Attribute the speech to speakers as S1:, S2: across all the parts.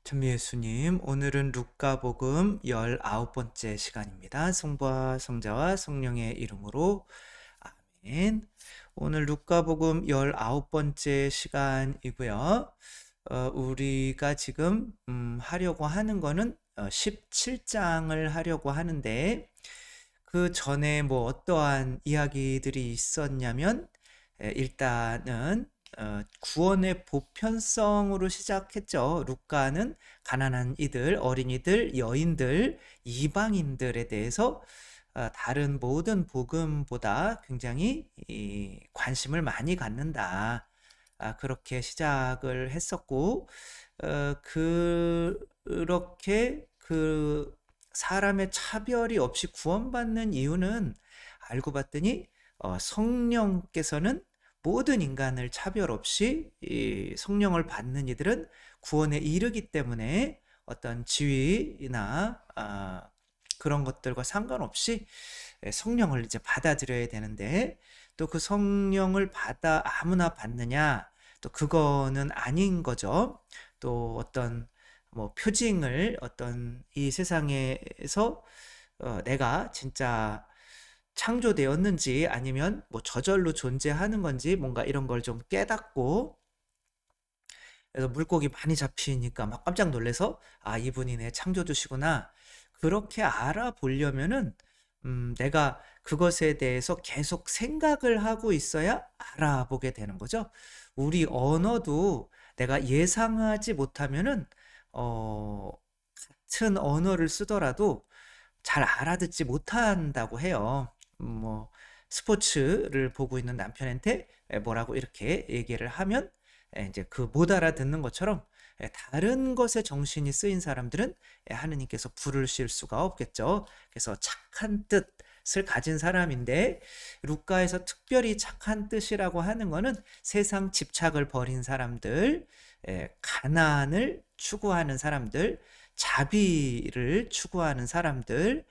S1: 전 예수님, 오늘은 루카복음 19번째 시간입니다. 성부와 성자와 성령의 이름으로 아멘. 오늘 루카복음 19번째 시간이고요. 우리가 지금 하려고 하는 거는 17장을 하려고 하는데, 그 전에 뭐 어떠한 이야기들이 있었냐면, 일단은 구원의 보편성으로 시작했죠. 루카는 가난한 이들, 어린이들, 여인들, 이방인들에 대해서 다른 모든 복음보다 굉장히 관심을 많이 갖는다. 그렇게 시작을 했었고, 그렇게 사람의 차별이 없이 구원받는 이유는 알고 봤더니 성령께서는 모든 인간을 차별 없이 이 성령을 받는 이들은 구원에 이르기 때문에 어떤 지위나 그런 것들과 상관없이 성령을 이제 받아들여야 되는데, 또 그 성령을 받아 아무나 받느냐, 또 그거는 아닌 거죠. 또 어떤 뭐 표징을 어떤 이 세상에서 내가 진짜 창조되었는지 아니면 뭐 저절로 존재하는 건지 뭔가 이런 걸 좀 깨닫고, 그래서 물고기 많이 잡히니까 막 깜짝 놀래서 이분이 내 창조주시구나, 그렇게 알아보려면은 내가 그것에 대해서 계속 생각을 하고 있어야 알아보게 되는 거죠. 우리 언어도 내가 예상하지 못하면은 어, 같은 언어를 쓰더라도 잘 알아듣지 못한다고 해요. 뭐 스포츠를 보고 있는 남편한테 뭐라고 이렇게 얘기를 하면 이제 그 못 알아듣는 것처럼, 다른 것에 정신이 쓰인 사람들은 하느님께서 부르실 수가 없겠죠. 그래서 착한 뜻을 가진 사람인데, 루카에서 특별히 착한 뜻이라고 하는 거는 세상 집착을 버린 사람들, 가난을 추구하는 사람들, 자비를 추구하는 사람들인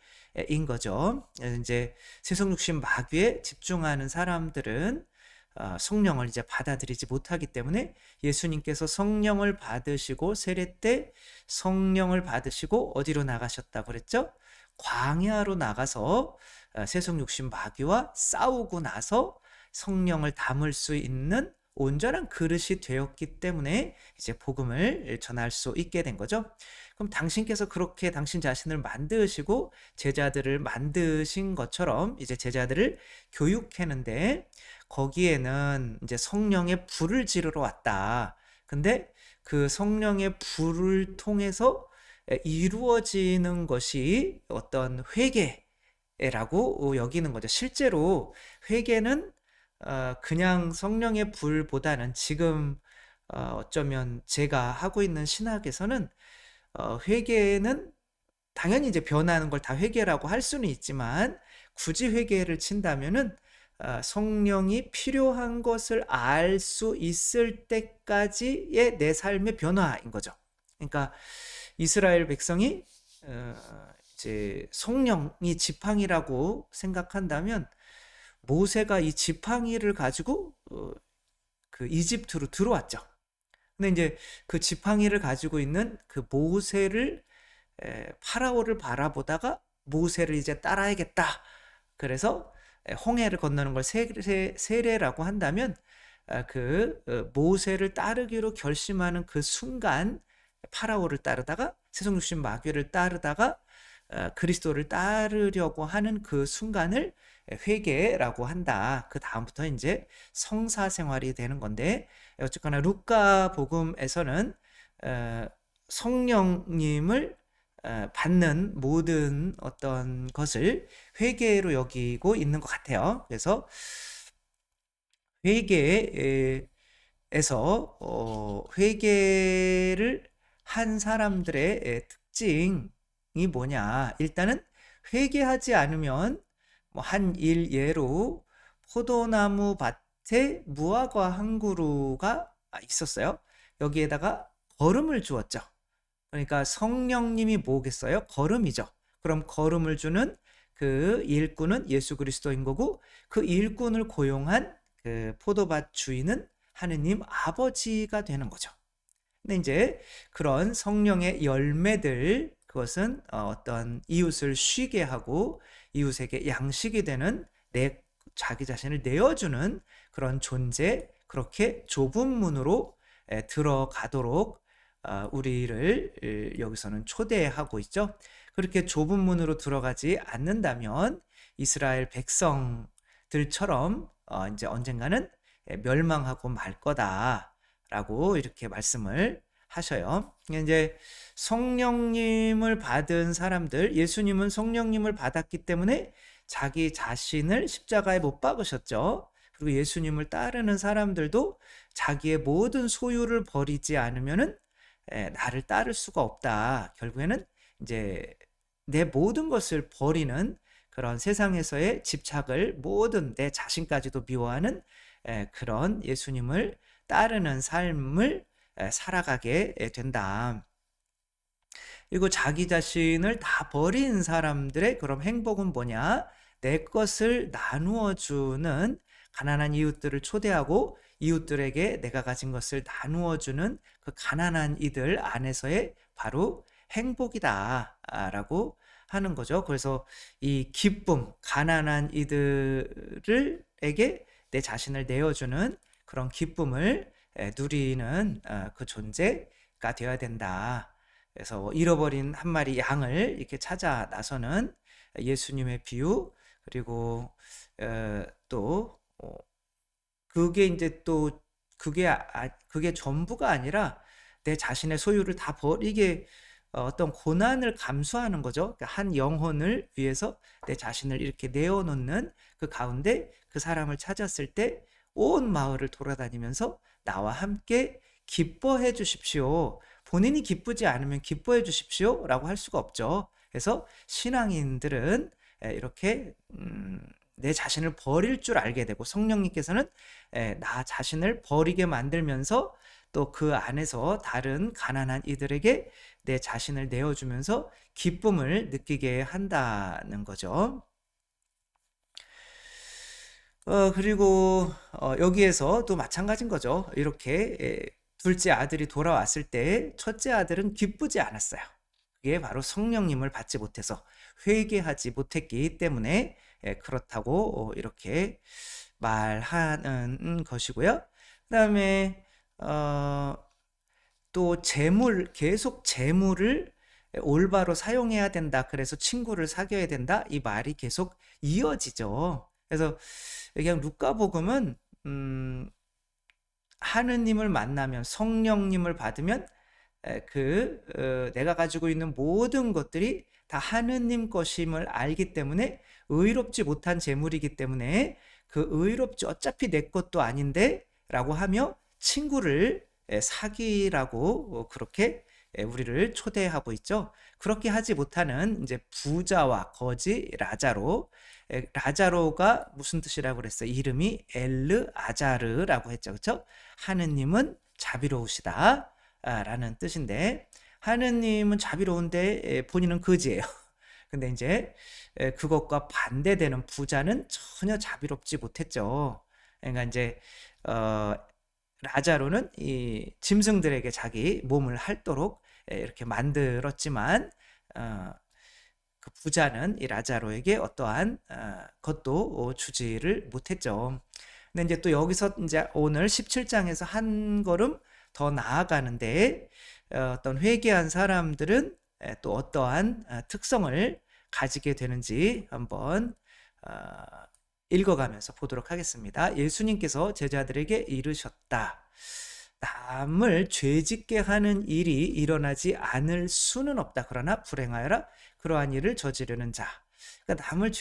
S1: 거죠. 이제 세속육신 마귀에 집중하는 사람들은 성령을 이제 받아들이지 못하기 때문에, 예수님께서 성령을 받으시고 세례 때 성령을 받으시고 어디로 나가셨다고 그랬죠? 광야로 나가서 세속육신 마귀와 싸우고 나서 성령을 담을 수 있는 온전한 그릇이 되었기 때문에 이제 복음을 전할 수 있게 된 거죠. 그럼 당신께서 그렇게 당신 자신을 만드시고 제자들을 만드신 것처럼 이제 제자들을 교육했는데, 거기에는 이제 성령의 불을 지르러 왔다. 근데 그 성령의 불을 통해서 이루어지는 것이 어떤 회개라고 여기는 거죠. 실제로 회개는 그냥 성령의 불보다는 지금 어쩌면 제가 하고 있는 신학에서는 회개는 당연히 이제 변하는 걸 다 회개라고 할 수는 있지만, 굳이 회개를 친다면은 성령이 필요한 것을 알 수 있을 때까지의 내 삶의 변화인 거죠. 그러니까 이스라엘 백성이 이제 성령이 지팡이라고 생각한다면, 모세가 이 지팡이를 가지고 그 이집트로 들어왔죠. 근데 이제 그 지팡이를 가지고 있는 그 모세를 파라오를 바라보다가 모세를 이제 따라야겠다. 그래서 홍해를 건너는 걸 세례라고 한다면, 모세를 따르기로 결심하는 그 순간 파라오를 따르다가 세속육신 마귀를 따르다가 그리스도를 따르려고 하는 그 순간을 회개라고 한다. 그 다음부터 이제 성사 생활이 되는 건데, 어쨌거나 루카 복음에서는 성령님을 받는 모든 어떤 것을 회개로 여기고 있는 것 같아요. 그래서 회개에서 회개를 한 사람들의 특징이 뭐냐? 일단은 회개하지 않으면, 뭐 한 일 예로 포도나무 밭에 무화과 한 그루가 있었어요. 여기에다가 거름을 주었죠. 그러니까 성령님이 뭐겠어요? 거름이죠. 그럼 거름을 주는 그 일꾼은 예수 그리스도인 거고, 그 일꾼을 고용한 그 포도밭 주인은 하느님 아버지가 되는 거죠. 근데 이제 그런 성령의 열매들, 그것은 어떤 이웃을 쉬게 하고 이웃에게 양식이 되는 자기 자신을 내어주는 그런 존재, 그렇게 좁은 문으로 들어가도록 우리를 여기서는 초대하고 있죠. 그렇게 좁은 문으로 들어가지 않는다면 이스라엘 백성들처럼 이제 언젠가는 멸망하고 말 거다라고 이렇게 말씀을 하셔요. 이제 성령님을 받은 사람들, 예수님은 성령님을 받았기 때문에 자기 자신을 십자가에 못 박으셨죠. 그리고 예수님을 따르는 사람들도 자기의 모든 소유를 버리지 않으면은 나를 따를 수가 없다. 결국에는 이제 내 모든 것을 버리는 그런 세상에서의 집착을 모든 내 자신까지도 미워하는 그런 예수님을 따르는 삶을 살아가게 된다. 그리고 자기 자신을 다 버린 사람들의 그럼 행복은 뭐냐? 내 것을 나누어 주는 가난한 이웃들을 초대하고 이웃들에게 내가 가진 것을 나누어 주는 그 가난한 이들 안에서의 바로 행복이다라고 하는 거죠. 그래서 이 기쁨, 가난한 이들에게 내 자신을 내어주는 그런 기쁨을 누리는 그 존재가 되어야 된다. 그래서 잃어버린 한 마리 양을 이렇게 찾아 나서는 예수님의 비유, 그리고 또 그게 이제 또 그게 전부가 아니라 내 자신의 소유를 다 버리게 어떤 고난을 감수하는 거죠. 그러니까 한 영혼을 위해서 내 자신을 이렇게 내어놓는 그 가운데 그 사람을 찾았을 때 온 마을을 돌아다니면서 나와 함께 기뻐해 주십시오. 본인이 기쁘지 않으면 기뻐해 주십시오 라고 할 수가 없죠. 그래서 신앙인들은 이렇게 내 자신을 버릴 줄 알게 되고, 성령님께서는 나 자신을 버리게 만들면서 또 그 안에서 다른 가난한 이들에게 내 자신을 내어주면서 기쁨을 느끼게 한다는 거죠. 그리고 여기에서 또 마찬가지인 거죠. 이렇게 둘째 아들이 돌아왔을 때 첫째 아들은 기쁘지 않았어요. 그게 바로 성령님을 받지 못해서 회개하지 못했기 때문에 그렇다고 이렇게 말하는 것이고요. 그 다음에 또 계속 재물을 올바로 사용해야 된다. 그래서 친구를 사귀어야 된다. 이 말이 계속 이어지죠. 그래서 그냥 루카복음은 하느님을 만나면, 성령님을 받으면 내가 가지고 있는 모든 것들이 다 하느님 것임을 알기 때문에 의롭지 못한 재물이기 때문에 그 의롭지 어차피 내 것도 아닌데 라고 하며 친구를 사귀라고 그렇게 우리를 초대하고 있죠. 그렇게 하지 못하는 이제 부자와 거지 라자로, 라자로가 무슨 뜻이라고 그랬어요? 이름이 엘르 아자르라고 했죠. 그렇죠? 하느님은 자비로우시다 라는 뜻인데, 하느님은 자비로운데 본인은 거지예요. 근데 이제 그것과 반대되는 부자는 전혀 자비롭지 못했죠. 그러니까 이제 라자로는 이 짐승들에게 자기 몸을 핥도록 이렇게 만들었지만 그 부자는 이 라자로에게 어떠한 것도 주지를 못했죠. 근데 이제 또 여기서 이제 오늘 17장에서 한 걸음 더 나아가는데 어떤 회개한 사람들은 또 어떠한 특성을 가지게 되는지 한번 읽어가면서 보도록 하겠습니다. 예수님께서 제자들에게 이르셨다. 남을 죄짓게 하는 일이 일어나지 않을 수는 없다. 그러나 불행하여라 그러한 일을 저지르는 자. 그러니까 남을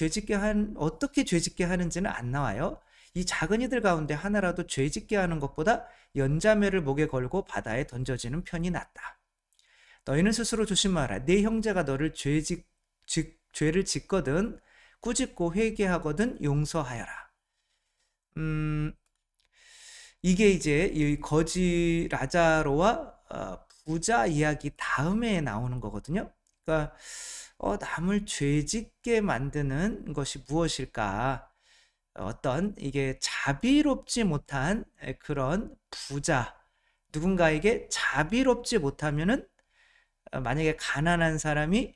S1: 어떻게 죄짓게 하는지는 안 나와요. 이 작은 이들 가운데 하나라도 죄짓게 하는 것보다 연자매를 목에 걸고 바다에 던져지는 편이 낫다. 너희는 스스로 조심하라. 네 형제가 너를 죄를 짓거든 꾸짖고 회개하거든 용서하여라. 이게 이제 이 거지 라자로와 부자 이야기 다음에 나오는 거거든요. 그러니까 남을 죄짓게 만드는 것이 무엇일까? 어떤 이게 자비롭지 못한 그런 부자, 누군가에게 자비롭지 못하면은 만약에 가난한 사람이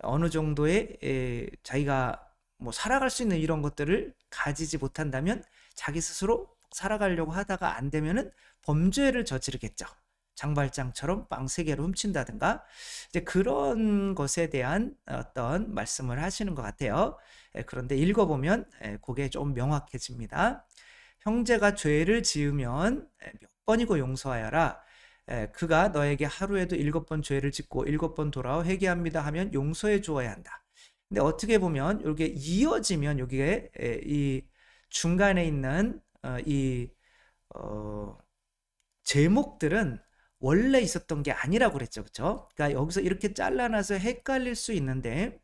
S1: 어느 정도의 자기가 뭐 살아갈 수 있는 이런 것들을 가지지 못한다면 자기 스스로 살아가려고 하다가 안 되면은 범죄를 저지르겠죠. 장발장처럼 빵 3개를 훔친다든가 이제 그런 것에 대한 어떤 말씀을 하시는 것 같아요. 그런데 읽어보면 그게 좀 명확해집니다. 형제가 죄를 지으면 몇 번이고 용서하여라. 그가 너에게 하루에도 7번 죄를 짓고 7번 돌아와 회개합니다 하면 용서해 주어야 한다. 근데 어떻게 보면 이게 이어지면 여기에 이 중간에 있는 이 제목들은 원래 있었던 게 아니라고 그랬죠. 그렇죠? 그러니까 여기서 이렇게 잘라놔서 헷갈릴 수 있는데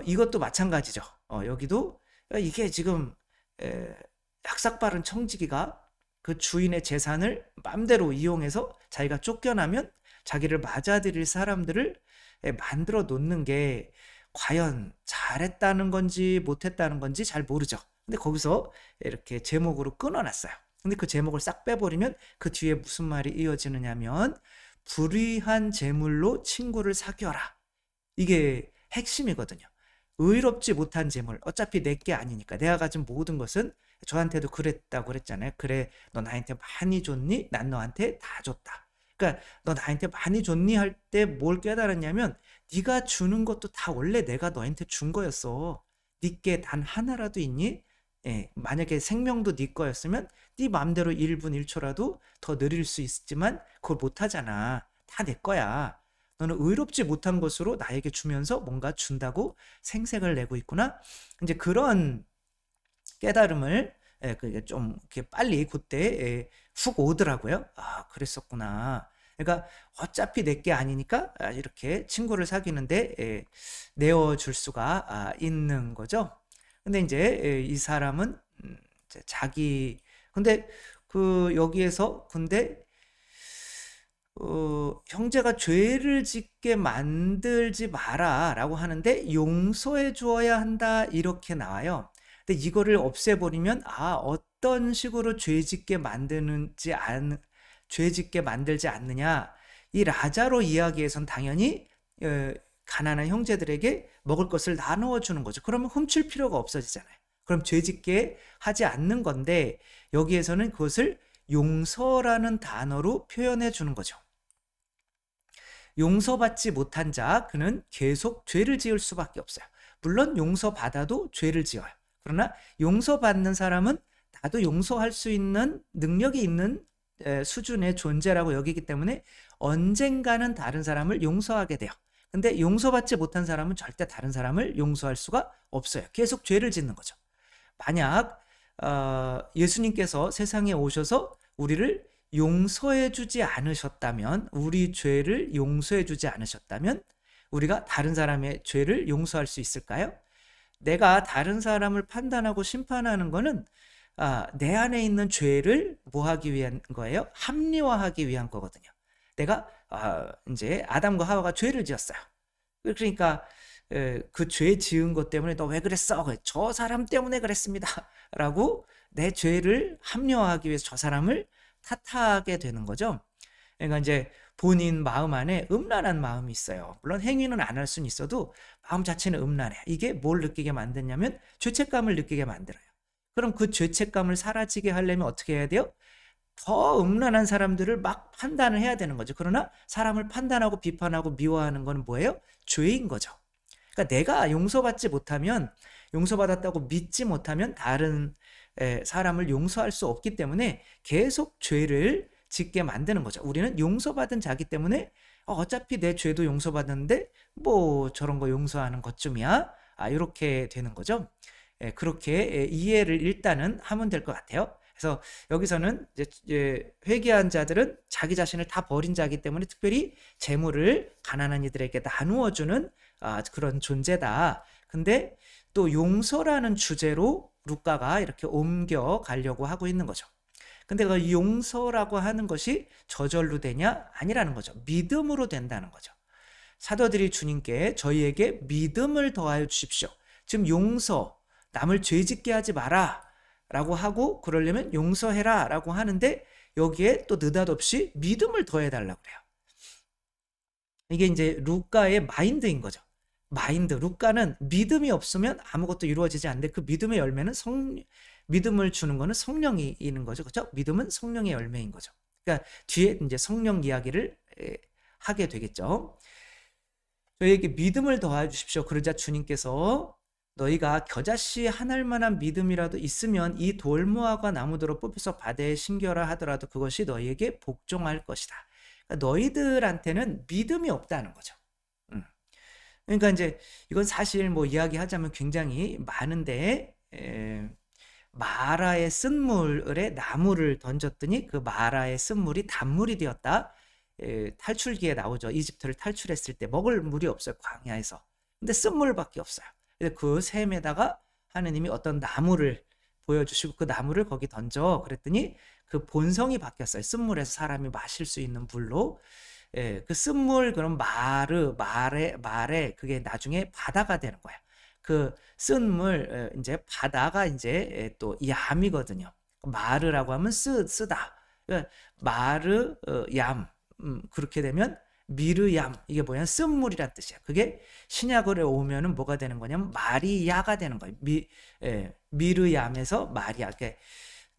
S1: 이것도 마찬가지죠. 여기도 이게 지금 약삭빠른 청지기가 그 주인의 재산을 맘대로 이용해서 자기가 쫓겨나면 자기를 맞아들일 사람들을 만들어 놓는 게 과연 잘했다는 건지 못했다는 건지 잘 모르죠. 근데 거기서 이렇게 제목으로 끊어놨어요. 근데 그 제목을 싹 빼버리면 그 뒤에 무슨 말이 이어지느냐면 불의한 재물로 친구를 사귀어라. 이게 핵심이거든요. 의롭지 못한 재물, 어차피 내 게 아니니까 내가 가진 모든 것은 저한테도 그랬다고 그랬잖아요. 그래, 너 나한테 많이 줬니? 난 너한테 다 줬다. 그러니까 너 나한테 많이 줬니? 할 때 뭘 깨달았냐면 네가 주는 것도 다 원래 내가 너한테 준 거였어. 네게 단 하나라도 있니? 만약에 생명도 네 거였으면 네 마음대로 1분 1초라도 더 느릴 수 있지만 그걸 못 하잖아. 다 내 거야. 너는 의롭지 못한 것으로 나에게 주면서 뭔가 준다고 생색을 내고 있구나. 이제 그런 깨달음을 그게 좀 이렇게 빨리 그때 훅 오더라고요. 아, 그랬었구나. 그러니까 어차피 내 게 아니니까 이렇게 친구를 사귀는데 내어줄 수가 있는 거죠. 근데 이제 이 사람은 이제 자기 근데 그 여기에서 근데 형제가 죄를 짓게 만들지 마라라고 하는데 용서해 주어야 한다 이렇게 나와요. 근데 이거를 없애버리면 어떤 식으로 죄 짓게 만들지 않느냐. 이 라자로 이야기에선 당연히 가난한 형제들에게 먹을 것을 나누어 주는 거죠. 그러면 훔칠 필요가 없어지잖아요. 그럼 죄 짓게 하지 않는 건데 여기에서는 그것을 용서라는 단어로 표현해 주는 거죠. 용서받지 못한 자, 그는 계속 죄를 지을 수밖에 없어요. 물론 용서받아도 죄를 지어요. 그러나 용서받는 사람은 나도 용서할 수 있는 능력이 있는 수준의 존재라고 여기기 때문에 언젠가는 다른 사람을 용서하게 돼요. 근데 용서받지 못한 사람은 절대 다른 사람을 용서할 수가 없어요. 계속 죄를 짓는 거죠. 만약 예수님께서 세상에 오셔서 우리를 용서해 주지 않으셨다면, 우리 죄를 용서해 주지 않으셨다면 우리가 다른 사람의 죄를 용서할 수 있을까요? 내가 다른 사람을 판단하고 심판하는 거는 내 안에 있는 죄를 뭐 하기 위한 거예요? 합리화하기 위한 거거든요. 내가 이제 아담과 하와가 죄를 지었어요. 그러니까 그 죄 지은 것 때문에 너 왜 그랬어? 저 사람 때문에 그랬습니다. 라고 내 죄를 합리화하기 위해서 저 사람을 탓하게 되는 거죠. 그러니까 이제 본인 마음 안에 음란한 마음이 있어요. 물론 행위는 안 할 수는 있어도 마음 자체는 음란해. 이게 뭘 느끼게 만드냐면 죄책감을 느끼게 만들어요. 그럼 그 죄책감을 사라지게 하려면 어떻게 해야 돼요? 더 음란한 사람들을 막 판단을 해야 되는 거죠. 그러나 사람을 판단하고 비판하고 미워하는 건 뭐예요? 죄인 거죠. 그러니까 내가 용서받지 못하면, 용서받았다고 믿지 못하면 다른 사람을 용서할 수 없기 때문에 계속 죄를 짓게 만드는 거죠. 우리는 용서받은 자기 때문에 어차피 내 죄도 용서받았는데 뭐 저런 거 용서하는 것쯤이야. 이렇게 되는 거죠. 그렇게 이해를 일단은 하면 될 것 같아요. 그래서 여기서는 이제 회개한 자들은 자기 자신을 다 버린 자이기 때문에 특별히 재물을 가난한 이들에게 나누어 주는 그런 존재다. 근데 또 용서라는 주제로 루카가 이렇게 옮겨 가려고 하고 있는 거죠. 근데 그 용서라고 하는 것이 저절로 되냐? 아니라는 거죠. 믿음으로 된다는 거죠. 사도들이 주님께 저희에게 믿음을 더하여 주십시오. 지금 용서, 남을 죄짓게 하지 마라 라고 하고 그러려면 용서해라 라고 하는데 여기에 또 느닷없이 믿음을 더해달라고 그래요. 이게 이제 루카의 마인드인 거죠. 마인드. 루카는 믿음이 없으면 아무것도 이루어지지 않는데 그 믿음의 열매는 믿음을 주는 거는 성령이 있는 거죠. 그렇죠? 믿음은 성령의 열매인 거죠. 그러니까 뒤에 이제 성령 이야기를 하게 되겠죠. 저희에게 믿음을 더하여 주십시오. 그러자 주님께서 너희가 겨자씨 한 알만한 믿음이라도 있으면 이 돌무화과 나무들로 뽑혀서 바다에 심겨라 하더라도 그것이 너희에게 복종할 것이다. 그러니까 너희들한테는 믿음이 없다는 거죠. 그러니까 이제 이건 사실 뭐 이야기하자면 굉장히 많은데 마라의 쓴물에 나무를 던졌더니 그 마라의 쓴물이 단물이 되었다. 탈출기에 나오죠. 이집트를 탈출했을 때 먹을 물이 없어요. 광야에서. 근데 쓴물밖에 없어요. 그 샘에다가 하느님이 어떤 나무를 보여주시고 그 나무를 거기 던져 그랬더니 그 본성이 바뀌었어요. 쓴물에서 사람이 마실 수 있는 물로. 그 쓴물 그럼 말에 그게 나중에 바다가 되는 거야. 그 쓴물 이제 바다가 이제 또 얌이거든요. 마르라고 하면 쓰다. 마르 얌 그렇게 되면 미르얌 이게 뭐냐 쓴물이란 뜻이야. 그게 신약으로 오면은 뭐가 되는 거냐면 마리아가 되는 거예요. 미르얌에서 마리아. 그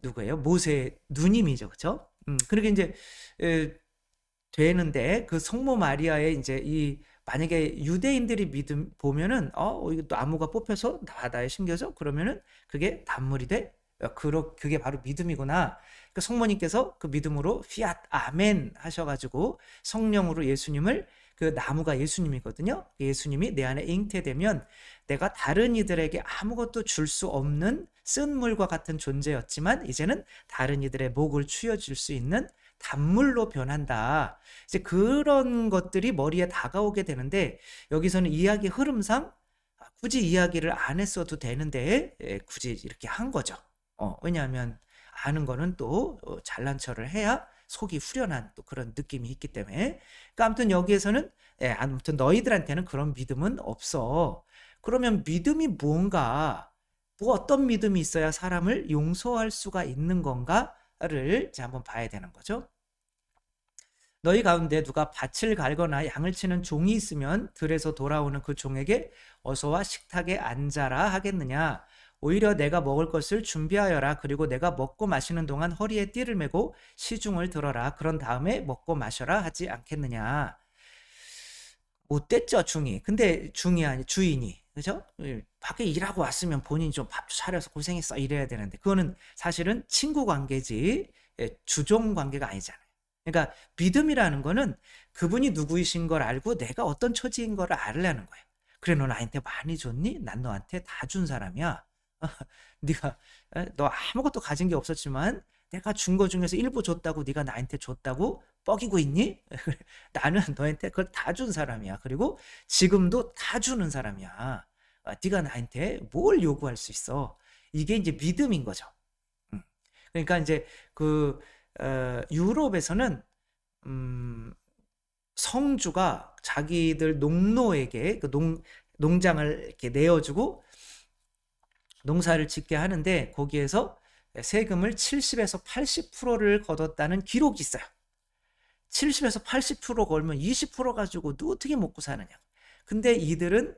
S1: 누구예요? 모세 누님이죠, 그렇죠? 그렇게 이제 되는데 그 성모 마리아의 이제 이 만약에 유대인들이 믿음 보면은 이거 나무가 뽑혀서 바다에 심겨져 그러면은 그게 단물이 돼. 그게 바로 믿음이구나. 그 성모님께서 그 믿음으로 피앗 아멘 하셔가지고 성령으로 예수님을 그 나무가 예수님이거든요. 예수님이 내 안에 잉태되면 내가 다른 이들에게 아무것도 줄 수 없는 쓴물과 같은 존재였지만 이제는 다른 이들의 목을 추여줄 수 있는 단물로 변한다. 이제 그런 것들이 머리에 다가오게 되는데 여기서는 이야기 흐름상 굳이 이야기를 안 했어도 되는데 굳이 이렇게 한 거죠. 왜냐하면 아는 거는 또 잘난 척을 해야 속이 후련한 또 그런 느낌이 있기 때문에. 그러니까 아무튼 여기에서는 아무튼 너희들한테는 그런 믿음은 없어. 그러면 믿음이 뭔가, 뭐 어떤 믿음이 있어야 사람을 용서할 수가 있는 건가를 이제 한번 봐야 되는 거죠. 너희 가운데 누가 밭을 갈거나 양을 치는 종이 있으면 들에서 돌아오는 그 종에게 어서와 식탁에 앉아라 하겠느냐. 오히려 내가 먹을 것을 준비하여라. 그리고 내가 먹고 마시는 동안 허리에 띠를 메고 시중을 들어라. 그런 다음에 먹고 마셔라 하지 않겠느냐. 못됐죠, 중이. 근데 중이 아니 주인이. 그죠? 밖에 일하고 왔으면 본인이 좀 밥도 차려서 고생했어 이래야 되는데 그거는 사실은 친구 관계지 주종 관계가 아니잖아요. 그러니까 믿음이라는 거는 그분이 누구이신 걸 알고 내가 어떤 처지인 걸 알려는 거예요. 그래 너 나한테 많이 줬니? 난 너한테 다 준 사람이야. 네가 너 아무것도 가진 게 없었지만 내가 준 거 중에서 일부 줬다고 네가 나한테 줬다고 뻐기고 있니? 나는 너한테 그걸 다 준 사람이야. 그리고 지금도 다 주는 사람이야. 네가 나한테 뭘 요구할 수 있어? 이게 이제 믿음인 거죠. 그러니까 이제 그 유럽에서는 성주가 자기들 농노에게 그 농장을 이렇게 내어주고 농사를 짓게 하는데 거기에서 세금을 70에서 80%를 걷었다는 기록이 있어요. 70에서 80% 걸면 20% 가지고 어떻게 먹고 사느냐. 근데 이들은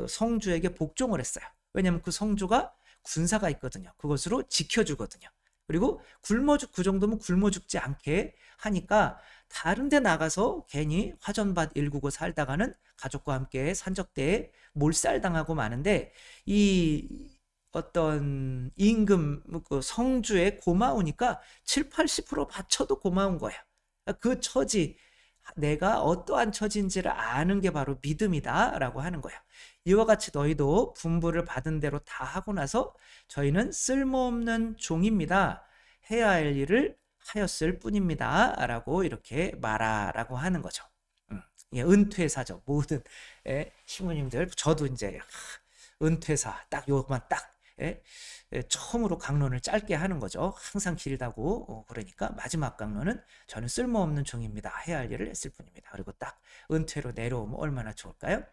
S1: 성주에게 복종을 했어요. 왜냐하면 그 성주가 군사가 있거든요. 그것으로 지켜주거든요. 그리고 그 정도면 굶어 죽지 않게 하니까 다른 데 나가서 괜히 화전밭 일구고 살다가는 가족과 함께 산적대에 몰살당하고 마는데 이 어떤 임금 그 성주에 고마우니까 7, 80% 바쳐도 고마운 거야. 그 처지 내가 어떠한 처지인지를 아는 게 바로 믿음이다라고 하는 거야. 이와 같이 너희도 분부를 받은 대로 다 하고 나서 저희는 쓸모없는 종입니다. 해야 할 일을 하였을 뿐입니다. 라고 이렇게 말하라고 하는 거죠. 예, 은퇴사죠. 모든 신부님들 저도 이제 은퇴사 딱 요것만 딱 처음으로 강론을 짧게 하는 거죠. 항상 길다고 그러니까 마지막 강론은 저는 쓸모없는 종입니다. 해야 할 일을 했을 뿐입니다. 그리고 딱 은퇴로 내려오면 얼마나 좋을까요?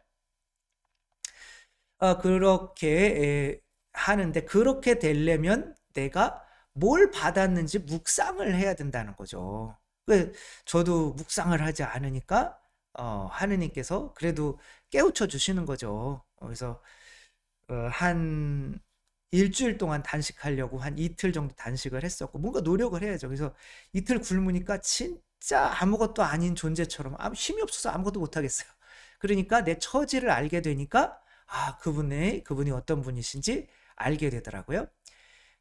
S1: 그렇게 하는데 그렇게 되려면 내가 뭘 받았는지 묵상을 해야 된다는 거죠. 저도 묵상을 하지 않으니까 하느님께서 그래도 깨우쳐 주시는 거죠. 그래서 한 일주일 동안 단식하려고 한 이틀 정도 단식을 했었고, 뭔가 노력을 해야죠. 그래서 이틀 굶으니까 진짜 아무것도 아닌 존재처럼 힘이 없어서 아무것도 못하겠어요. 그러니까 내 처지를 알게 되니까 그분이 어떤 분이신지 알게 되더라고요.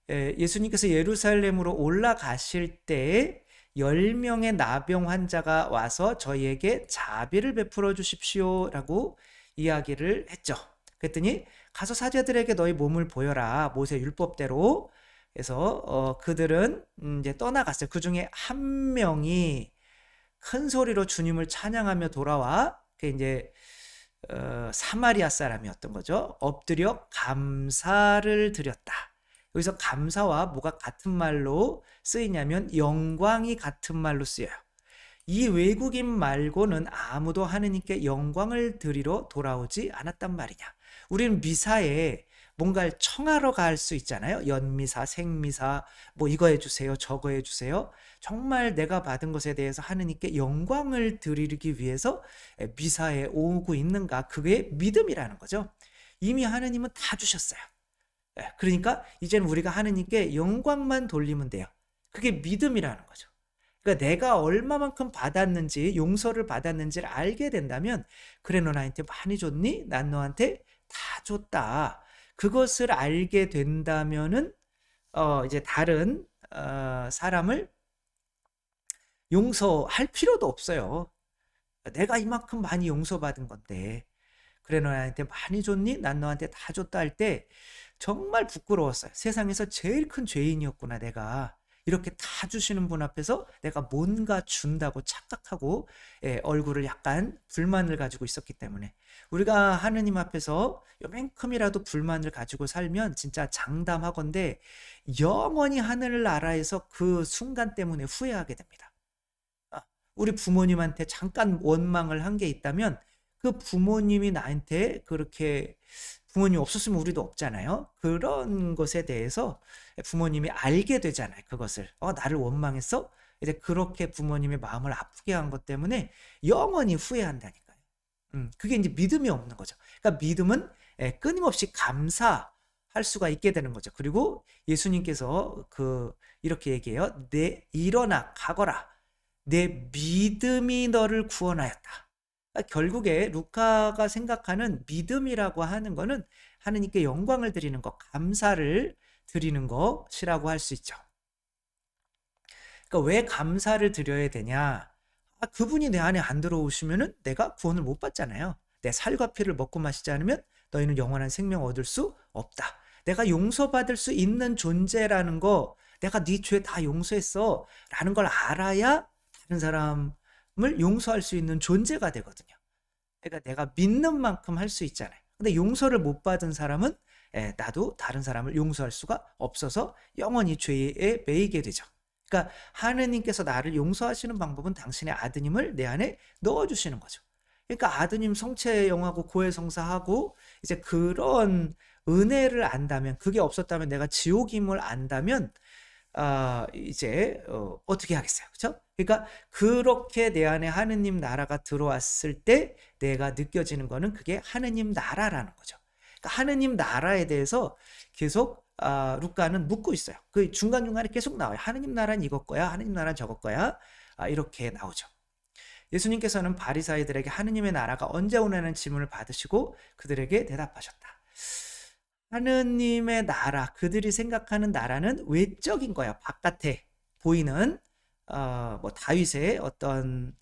S1: 예수님께서 예루살렘으로 올라가실 때 10명의 나병 환자가 와서 저희에게 자비를 베풀어 주십시오라고 이야기를 했죠. 그랬더니 가서 사제들에게 너희 몸을 보여라, 모세 율법대로. 그래서 그들은 이제 떠나갔어요. 그 중에 한 명이 큰 소리로 주님을 찬양하며 돌아와, 그 이제 사마리아 사람이었던 거죠. 엎드려 감사를 드렸다. 여기서 감사와 뭐가 같은 말로 쓰이냐면 영광이 같은 말로 쓰여요. 이 외국인 말고는 아무도 하느님께 영광을 드리러 돌아오지 않았단 말이냐. 우리는 미사에 뭔가를 청하러 갈 수 있잖아요. 연미사, 생미사, 뭐 이거 해주세요, 저거 해주세요. 정말 내가 받은 것에 대해서 하느님께 영광을 드리기 위해서 미사에 오고 있는가. 그게 믿음이라는 거죠. 이미 하느님은 다 주셨어요. 그러니까 이제는 우리가 하느님께 영광만 돌리면 돼요. 그게 믿음이라는 거죠. 그러니까 내가 얼마만큼 받았는지, 용서를 받았는지를 알게 된다면, 그래 너 나한테 많이 줬니? 난 너한테 다 줬다. 그것을 알게 된다면은 이제 다른 사람을 용서할 필요도 없어요. 내가 이만큼 많이 용서받은 건데, 그래 너 나한테 많이 줬니? 난 너한테 다 줬다 할 때 정말 부끄러웠어요. 세상에서 제일 큰 죄인이었구나 내가. 이렇게 다 주시는 분 앞에서 내가 뭔가 준다고 착각하고 얼굴을 약간 불만을 가지고 있었기 때문에, 우리가 하느님 앞에서 요만큼이라도 불만을 가지고 살면 진짜 장담하건대 영원히 하늘나라에서 그 순간 때문에 후회하게 됩니다. 우리 부모님한테 잠깐 원망을 한 게 있다면, 그 부모님이 나한테 그렇게, 부모님 없었으면 우리도 없잖아요. 그런 것에 대해서 부모님이 알게 되잖아요. 그것을 나를 원망했어? 이제 그렇게 부모님의 마음을 아프게 한 것 때문에 영원히 후회한다니까요. 그게 이제 믿음이 없는 거죠. 그러니까 믿음은 끊임없이 감사할 수가 있게 되는 거죠. 그리고 예수님께서 이렇게 얘기해요. 일어나 가거라. 내 믿음이 너를 구원하였다. 결국에 루카가 생각하는 믿음이라고 하는 거는 하느님께 영광을 드리는 것, 감사를 드리는 것이라고 할 수 있죠. 그러니까 왜 감사를 드려야 되냐? 그분이 내 안에 안 들어오시면은 내가 구원을 못 받잖아요. 내 살과 피를 먹고 마시지 않으면 너희는 영원한 생명 얻을 수 없다. 내가 용서받을 수 있는 존재라는 거, 내가 네 죄 다 용서했어 라는 걸 알아야 다른 사람을 용서할 수 있는 존재가 되거든요. 그러니까 내가 믿는 만큼 할 수 있잖아요. 근데 용서를 못 받은 사람은 나도 다른 사람을 용서할 수가 없어서 영원히 죄에 매이게 되죠. 그러니까 하느님께서 나를 용서하시는 방법은 당신의 아드님을 내 안에 넣어주시는 거죠. 그러니까 아드님 성체 영하고 고해성사하고 이제 그런 은혜를 안다면, 그게 없었다면, 내가 지옥임을 안다면 이제 어떻게 하겠어요, 그렇죠? 그러니까 그렇게 내 안에 하느님 나라가 들어왔을 때 내가 느껴지는 거는 그게 하느님 나라라는 거죠. 그러니까 하느님 나라에 대해서 계속 루카는 묻고 있어요. 그 중간중간에 계속 나와요. 하느님 나라는 이것 거야, 하느님 나라는 저것 거야, 이렇게 나오죠. 예수님께서는 바리사이들에게 하느님의 나라가 언제 오냐는 질문을 받으시고 그들에게 대답하셨다. 하느님의 나라, 그들이 생각하는 나라는 외적인 거야. 바깥에 보이는 뭐 다윗의 어떤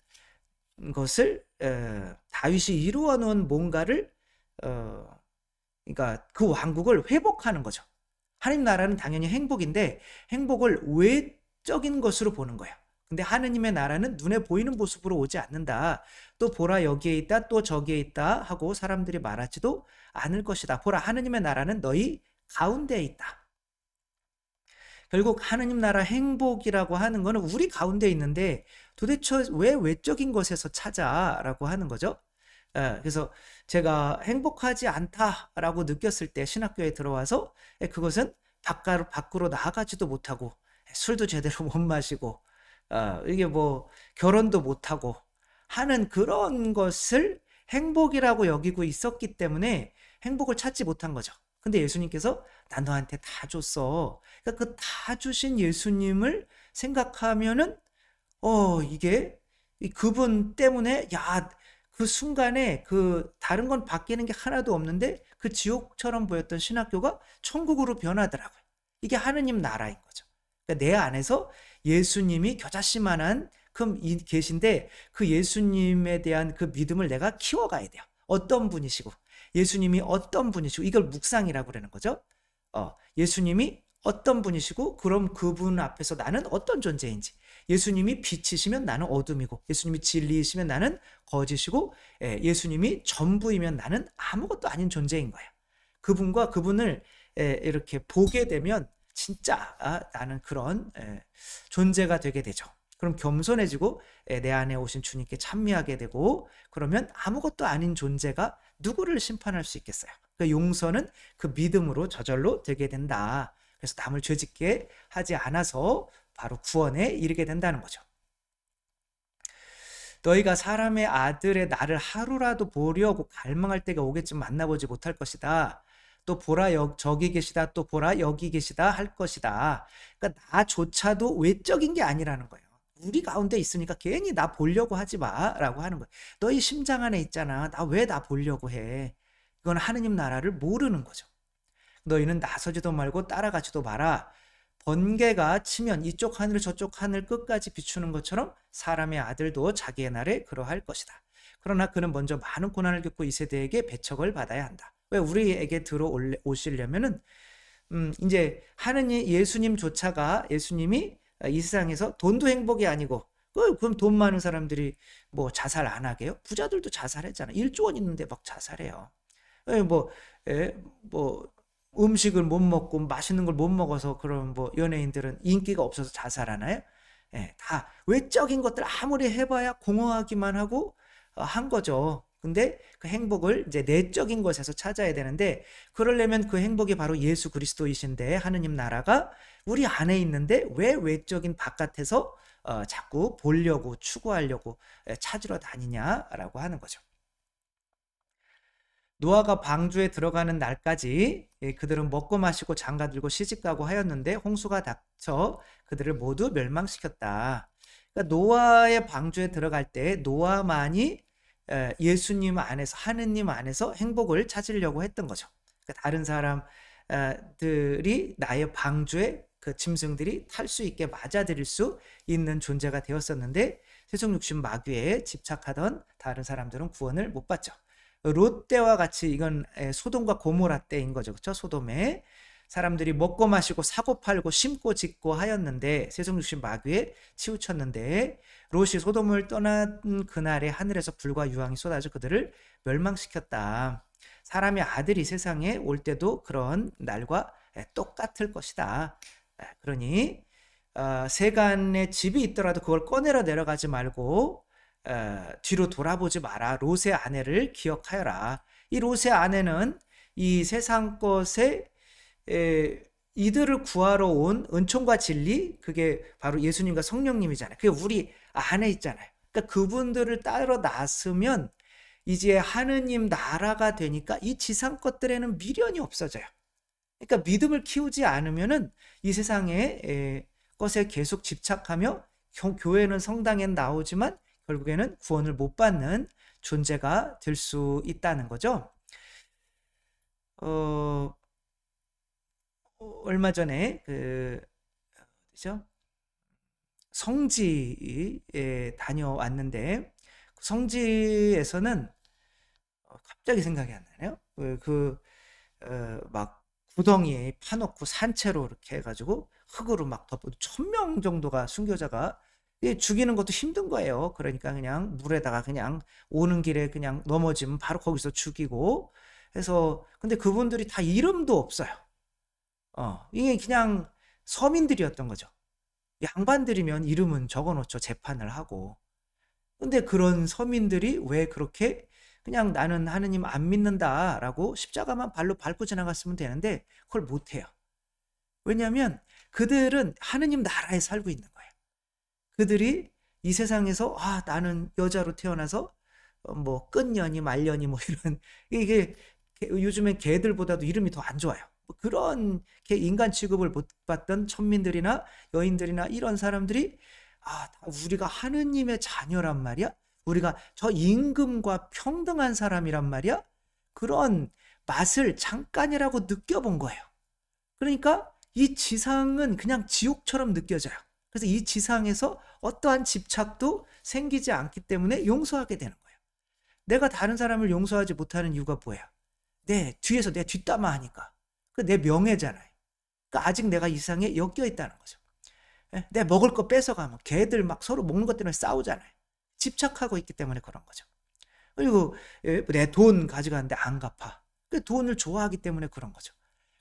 S1: 것을 다윗이 이루어 놓은 뭔가를 그러니까 그 왕국을 회복하는 거죠. 하느님 나라는 당연히 행복인데 행복을 외적인 것으로 보는 거예요. 근데 하느님의 나라는 눈에 보이는 모습으로 오지 않는다. 또 보라 여기에 있다, 또 저기에 있다 하고 사람들이 말하지도 않을 것이다. 보라 하느님의 나라는 너희 가운데에 있다. 결국 하느님 나라 행복이라고 하는 거는 우리 가운데 있는데 도대체 왜 외적인 것에서 찾아라고 하는 거죠. 그래서 제가 행복하지 않다라고 느꼈을 때 신학교에 들어와서 그것은 밖으로 나아가지도 못하고 술도 제대로 못 마시고 이게 뭐 결혼도 못 하고 하는 그런 것을 행복이라고 여기고 있었기 때문에 행복을 찾지 못한 거죠. 근데 예수님께서 나 너한테 다 줬어. 그러니까 그 다 주신 예수님을 생각하면은 이게 그분 때문에 그 순간에 그 다른 건 바뀌는 게 하나도 없는데 그 지옥처럼 보였던 신학교가 천국으로 변하더라고요. 이게 하느님 나라인 거죠. 그러니까 내 안에서 예수님이 겨자씨만한 계신데 그 예수님에 대한 그 믿음을 내가 키워가야 돼요. 어떤 분이시고 예수님이 어떤 분이시고 이걸 묵상이라고 그러는 거죠. 예수님이 어떤 분이시고 그럼 그분 앞에서 나는 어떤 존재인지, 예수님이 빛이시면 나는 어둠이고 예수님이 진리이시면 나는 거짓이고 예수님이 전부이면 나는 아무것도 아닌 존재인 거예요. 그분과 그분을 이렇게 보게 되면 진짜 나는 그런 존재가 되게 되죠. 그럼 겸손해지고 내 안에 오신 주님께 찬미하게 되고, 그러면 아무것도 아닌 존재가 누구를 심판할 수 있겠어요. 그 용서는 그 믿음으로 저절로 되게 된다. 그래서 남을 죄짓게 하지 않아서 바로 구원에 이르게 된다는 거죠. 너희가 사람의 아들의 나를 하루라도 보려고 갈망할 때가 오겠지만 만나보지 못할 것이다. 또 보라 저기 계시다, 또 보라 여기 계시다 할 것이다. 그러니까 나조차도 외적인 게 아니라는 거예요. 우리 가운데 있으니까 괜히 나 보려고 하지 마라고 하는 거예요. 너희 심장 안에 있잖아. 나 왜 나 보려고 해? 이건 하느님 나라를 모르는 거죠. 너희는 나서지도 말고 따라가지도 마라. 번개가 치면 이쪽 하늘 저쪽 하늘 끝까지 비추는 것처럼 사람의 아들도 자기의 날에 그러할 것이다. 그러나 그는 먼저 많은 고난을 겪고 이 세대에게 배척을 받아야 한다. 왜 우리에게 들어오시려면은 이제 하느님 예수님조차가, 예수님이 이 세상에서 돈도 행복이 아니고, 그럼 돈 많은 사람들이 뭐 자살 안 하게요? 부자들도 자살했잖아. 1조 원 있는데 막 자살해요. 뭐 음식을 못 먹고 맛있는 걸 못 먹어서 그런 뭐 연예인들은 인기가 없어서 자살하나요? 다 외적인 것들 아무리 해봐야 공허하기만 하고 한 거죠. 근데 그 행복을 이제 내적인 것에서 찾아야 되는데, 그러려면 그 행복이 바로 예수 그리스도이신데 하느님 나라가 우리 안에 있는데 왜 외적인 바깥에서 자꾸 보려고 추구하려고 찾으러 다니냐라고 하는 거죠. 노아가 방주에 들어가는 날까지 그들은 먹고 마시고 장가들고 시집가고 하였는데 홍수가 닥쳐 그들을 모두 멸망시켰다. 그러니까 노아의 방주에 들어갈 때 노아만이 예수님 안에서, 하느님 안에서 행복을 찾으려고 했던 거죠. 그러니까 다른 사람들이 나의 방주에 그 짐승들이 탈 수 있게 맞아들일 수 있는 존재가 되었었는데, 세속 육신 마귀에 집착하던 다른 사람들은 구원을 못 받죠. 롯 때와 같이 이건 소돔과 고모라 때인 거죠. 그렇죠? 소돔에 사람들이 먹고 마시고 사고 팔고 심고 짓고 하였는데 세속 육신 마귀에 치우쳤는데, 롯이 소돔을 떠난 그날에 하늘에서 불과 유황이 쏟아져 그들을 멸망시켰다. 사람의 아들이 세상에 올 때도 그런 날과 똑같을 것이다. 그러니 세간에 집이 있더라도 그걸 꺼내러 내려가지 말고 뒤로 돌아보지 마라. 롯의 아내를 기억하여라. 이 롯의 아내는 이 세상 것에 이들을 구하러 온 은총과 진리, 그게 바로 예수님과 성령님이잖아요. 그게 우리 안에 있잖아요. 그러니까 그분들을 따로 나서면 이제 하느님 나라가 되니까 이 지상 것들에는 미련이 없어져요. 그러니까 믿음을 키우지 않으면은 이 세상의 것에 계속 집착하며 교회는 성당에 나오지만 결국에는 구원을 못 받는 존재가 될 수 있다는 거죠. 얼마 전에 성지에 다녀왔는데, 성지에서는 갑자기 생각이 안 나네요. 막 구덩이에 파놓고 산채로 이렇게 해가지고 흙으로 막 덮어 1000명 정도가 순교자가 죽이는 것도 힘든 거예요. 그러니까 그냥 물에다가 그냥 오는 길에 그냥 넘어지면 바로 거기서 죽이고 해서, 근데 그분들이 다 이름도 없어요. 이게 그냥 서민들이었던 거죠. 양반들이면 이름은 적어놓죠. 재판을 하고. 근데 그런 서민들이 왜 그렇게 그냥 나는 하느님 안 믿는다라고 십자가만 발로 밟고 지나갔으면 되는데 그걸 못해요. 왜냐하면 그들은 하느님 나라에 살고 있는 거예요. 그들이 이 세상에서 나는 여자로 태어나서 뭐 끝년이 말년이 뭐 이런 이게 요즘엔 개들보다도 이름이 더 안 좋아요. 뭐 그런 인간 취급을 못 받던 천민들이나 여인들이나 이런 사람들이 우리가 하느님의 자녀란 말이야. 우리가 저 임금과 평등한 사람이란 말이야. 그런 맛을 잠깐이라고 느껴본 거예요. 그러니까 이 지상은 그냥 지옥처럼 느껴져요. 그래서 이 지상에서 어떠한 집착도 생기지 않기 때문에 용서하게 되는 거예요. 내가 다른 사람을 용서하지 못하는 이유가 뭐예요? 뒤에서 내 뒷담화 하니까. 그 내 명예잖아요. 그러니까 아직 내가 이 세상에 엮여 있다는 거죠. 내 먹을 거 뺏어가면 걔들 막 서로 먹는 것 때문에 싸우잖아요. 집착하고 있기 때문에 그런 거죠. 그리고 내 돈 가져가는데 안 갚아. 그 돈을 좋아하기 때문에 그런 거죠.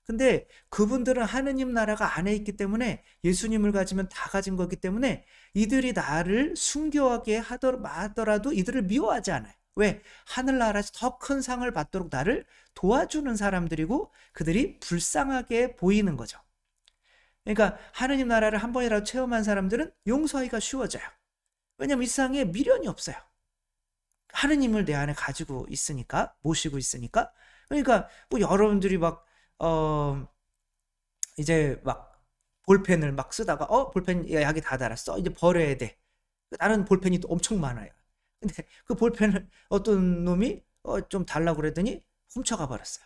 S1: 근데 그분들은 하느님 나라가 안에 있기 때문에 예수님을 가지면 다 가진 거기 때문에 이들이 나를 순교하게 하더라도 이들을 미워하지 않아요. 왜? 하늘나라에서 더 큰 상을 받도록 나를 도와주는 사람들이고 그들이 불쌍하게 보이는 거죠. 그러니까 하느님 나라를 한 번이라도 체험한 사람들은 용서하기가 쉬워져요. 왜냐하면 이 세상에 미련이 없어요. 하느님을 내 안에 가지고 있으니까, 모시고 있으니까. 그러니까 뭐 여러분들이 막 이제 막 볼펜을 막 쓰다가 볼펜 약이 다 닳았어. 이제 버려야 돼. 나는 볼펜이 또 엄청 많아요. 근데 그 볼펜을 어떤 놈이 좀 달라고 그랬더니 훔쳐가 버렸어요.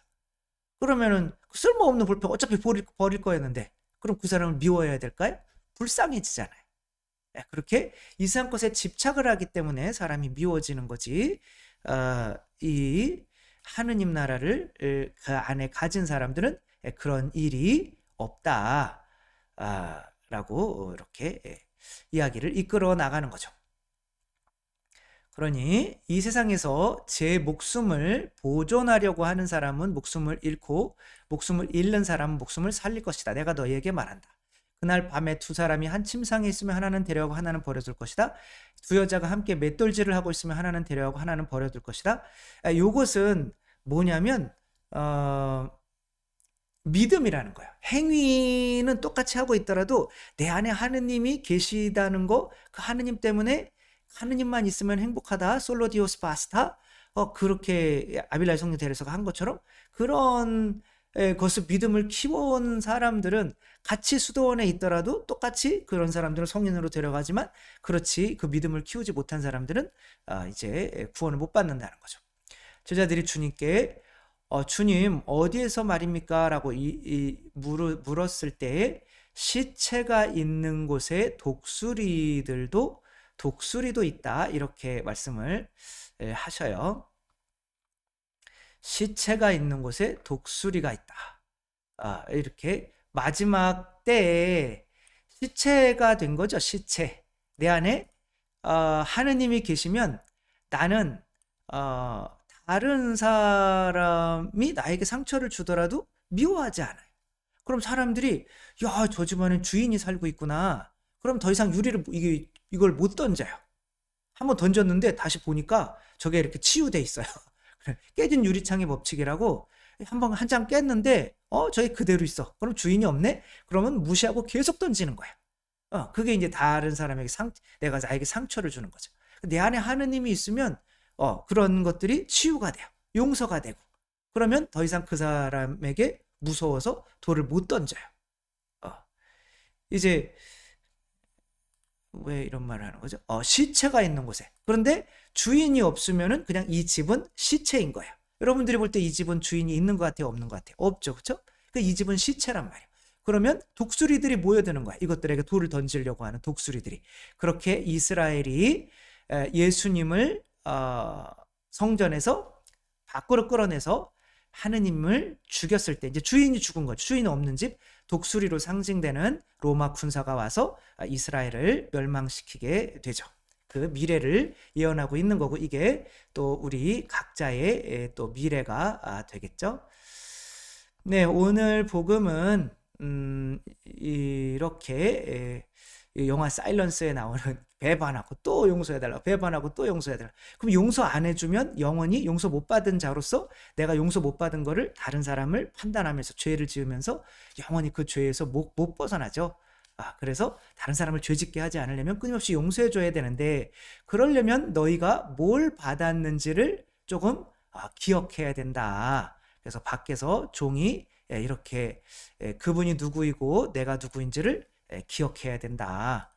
S1: 그러면은 쓸모없는 볼펜 어차피 버릴 거였는데 그럼 그 사람을 미워해야 될까요? 불쌍해지잖아요. 그렇게 이상 것에 집착을 하기 때문에 사람이 미워지는 거지. 이 하느님 나라를 그 안에 가진 사람들은 그런 일이 없다. 라고 이렇게 이야기를 이끌어 나가는 거죠. 그러니 이 세상에서 제 목숨을 보존하려고 하는 사람은 목숨을 잃고 목숨을 잃는 사람은 목숨을 살릴 것이다. 내가 너희에게 말한다. 그날 밤에 두 사람이 한 침상에 있으면 하나는 데려가고 하나는 버려둘 것이다. 두 여자가 함께 맷돌질을 하고 있으면 하나는 데려가고 하나는 버려둘 것이다. 요것은 뭐냐면 믿음이라는 거야. 행위는 똑같이 하고 있더라도 내 안에 하느님이 계시다는 거, 그 하느님 때문에 하느님만 있으면 행복하다. 솔로디오스 바스타. 그렇게 아빌라의 성령 데레서가 한 것처럼 그런 것을 믿음을 키워온 사람들은 같이 수도원에 있더라도 똑같이 그런 사람들을 성인으로 데려가지만 그렇지 그 믿음을 키우지 못한 사람들은 이제 구원을 못 받는다는 거죠. 제자들이 주님께 주님 어디에서 말입니까? 라고 물었을 때 시체가 있는 곳에 독수리도 있다 이렇게 말씀을 하셔요. 시체가 있는 곳에 독수리가 있다. 이렇게 마지막 때에 시체가 된 거죠. 시체. 내 안에 하느님이 계시면 나는 다른 사람이 나에게 상처를 주더라도 미워하지 않아요. 그럼 사람들이 저 집안에 주인이 살고 있구나. 그럼 더 이상 이걸 못 던져요. 한번 던졌는데 다시 보니까 저게 이렇게 치유돼 있어요. 깨진 유리창의 법칙이라고 한 장 깼는데 저게 그대로 있어. 그럼 주인이 없네? 그러면 무시하고 계속 던지는 거야. 그게 이제 다른 사람에게 내가 나에게 상처를 주는 거죠. 내 안에 하느님이 있으면 그런 것들이 치유가 돼요. 용서가 되고. 그러면 더 이상 그 사람에게 무서워서 돌을 못 던져요. 이제 왜 이런 말을 하는 거죠? 시체가 있는 곳에. 그런데 주인이 없으면은 그냥 이 집은 시체인 거예요. 여러분들이 볼 때 이 집은 주인이 있는 것 같아요? 없는 것 같아요? 없죠. 그렇죠? 이 집은 시체란 말이에요. 그러면 독수리들이 모여드는 거야. 이것들에게 돌을 던지려고 하는 독수리들이. 그렇게 이스라엘이 예수님을 성전에서 밖으로 끌어내서 하느님을 죽였을 때 이제 주인이 죽은 거죠. 주인이 없는 집, 독수리로 상징되는 로마 군사가 와서 이스라엘을 멸망시키게 되죠. 그 미래를 예언하고 있는 거고 이게 또 우리 각자의 또 미래가 되겠죠. 네, 오늘 복음은 이렇게 영화 사일런스에 나오는 배반하고 또 용서해달라고, 배반하고 또 용서해달라고. 그럼 용서 안 해주면 영원히 용서 못 받은 자로서 내가 용서 못 받은 거를 다른 사람을 판단하면서 죄를 지으면서 영원히 그 죄에서 못 벗어나죠. 그래서 다른 사람을 죄짓게 하지 않으려면 끊임없이 용서해줘야 되는데, 그러려면 너희가 뭘 받았는지를 조금 기억해야 된다. 그래서 밖에서 종이 이렇게 그분이 누구이고 내가 누구인지를 기억해야 된다.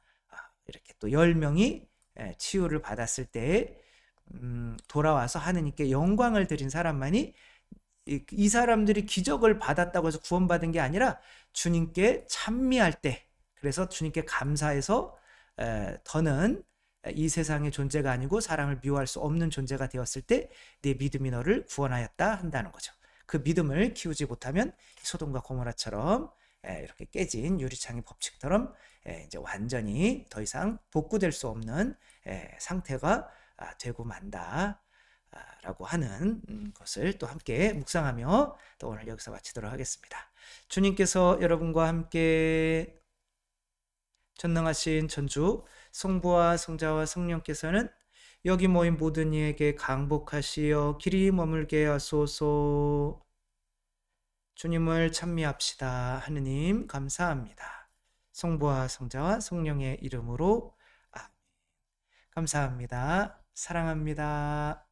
S1: 이렇게 또 10명이 치유를 받았을 때 돌아와서 하느님께 영광을 드린 사람만이, 이 사람들이 기적을 받았다고 해서 구원받은 게 아니라 주님께 찬미할 때, 그래서 주님께 감사해서 더는 이 세상의 존재가 아니고 사람을 미워할 수 없는 존재가 되었을 때 내 믿음이 너를 구원하였다 한다는 거죠. 그 믿음을 키우지 못하면 소돔과 고모라처럼 이렇게 깨진 유리창의 법칙처럼 이제 완전히 더 이상 복구될 수 없는 상태가 되고 만다 라고 하는 것을 또 함께 묵상하며 또 오늘 여기서 마치도록 하겠습니다. 주님께서 여러분과 함께 전능하신 천주 성부와 성자와 성령께서는 여기 모인 모든 이에게 강복하시어 길이 머물게 하소서. 주님을 찬미합시다. 하느님 감사합니다. 성부와 성자와 성령의 이름으로 아멘. 감사합니다. 사랑합니다.